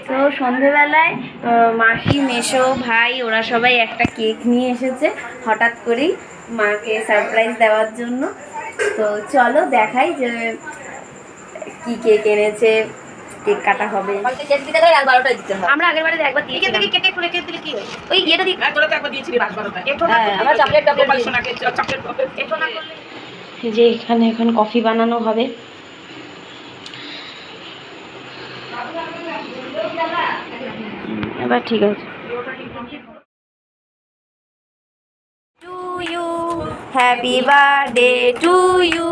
তো সন্ধেবেলায় মাসি মেসো ভাই ওরা সবাই একটা কেক নিয়ে এসেছে হঠাৎ করেই মাকে সারপ্রাইজ দেওয়ার জন্য। তো চলো দেখাই যে কি কেক এনেছে। কেক কাটা হবে। আমরা আগের বারে একবার দিয়েছিলাম। ওই ইয়েটা দিয়ে যে এখানে এখন কফি বানানো হবে। এবার ঠিক আছে। To you happy birthday to you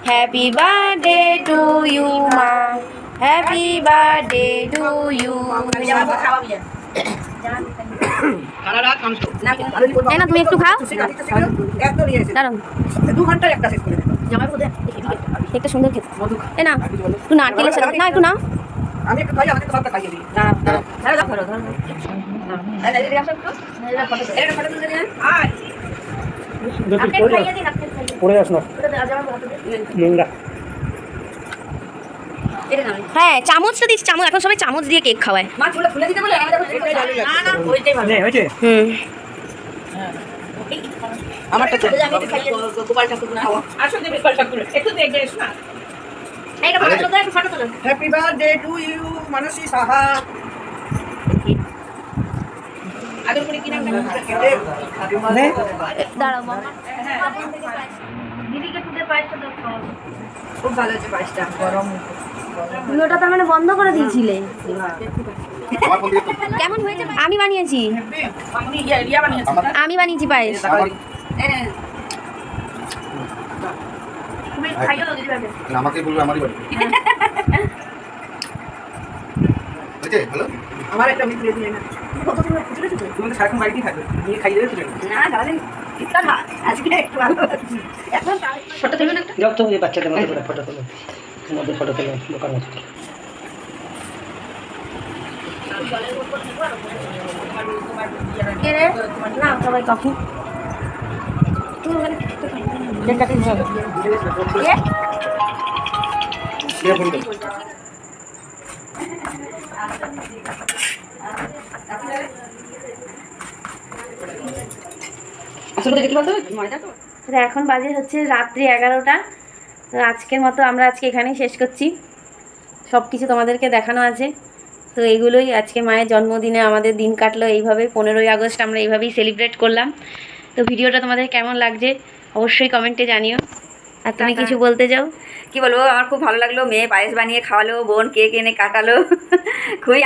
happy birthday to you মা হ্যাপি বার্থডে টু ইউ। না তুমি একটু খাও। দাঁড়াও 2 ঘন্টায় একটা শেষ করে দেব। একটা সুন্দর খেতে এ না একটু নারকেলের সাথে না একটু না আমি একটু খাই আমাকে তো সবটা খাইয়ে দিই। দাঁড়াও দাঁড়াও ধরো ধরো এই এই আসো একটু এটা ফটো তুলে দিন। আয় আপনি খাইয়ে দিন আপনি পড়ে আসো না নোংরা। হ্যাঁ চামচটা দিচ্ছি চামচ এখন সবাই চামচ দিয়ে কেক খাওয়ায়। মা চুলটা খুলে দিতে বলে না না ওইটাই ভালো হয়েছে। আমারটা তো আমি একটু খাইয়ে গোপাল ঠাকুর না খাওয়া আসো দে গোপাল ঠাকুর একটু দেখবে এসো না এইটা ফটো তোলো একটু ফটো তোলো। হ্যাপি বার্থডে টু ইউ মানসী সাহা। আগে করে কি নাম দাঁড়াও মামা দিদিকে টুটে পায়েসটা দাও খাও। খুব ভালো হয়েছে পায়েসটা গরম। তুমি ওটা তার মানে বন্ধ করে দিয়েছিলে। কেমন হয়েছে? আমি বানিয়েছি আমি বানিয়েছি পায়েস। আমাকে বলবে আমারই বাড়ি ভালো। আমার একটা মিত্র দিয়ে না তুমি তো সারাক্ষণ বাড়িতেই থাকবে নিয়ে খাইয়ে দেবে না দাদা ইচ্ছা না আজকে একটু ভালো এখন ফটো তুলবেন একটা যাও তো এই বাচ্চাদের মধ্যে করে ফটো তুলো মধ্যে ফটো তুলো দোকান মধ্যে কে রে না সবাই কফি তুই ওখানে কেক কাটিং হবে কে কে ফোন কর এখন বাজে হচ্ছে রাত্রি 11টা। তো আজকের মতো আমরা এখানেই শেষ করছি। সব কিছু তোমাদেরকে দেখানো আছে। তো এইগুলোই আজকে মায়ের জন্মদিনে আমাদের দিন কাটলো এইভাবে। 15ই আগস্ট আমরা এইভাবেই সেলিব্রেট করলাম। তো ভিডিওটা তোমাদের কেমন লাগছে অবশ্যই কমেন্টে জানিও। আর তুমি কিছু বলতে যাও? কি বলবো, আমার খুব ভালো লাগলো। মেয়ে পায়েস বানিয়ে খাওয়ালো, বোন কেক এনে কাটালো, খুবই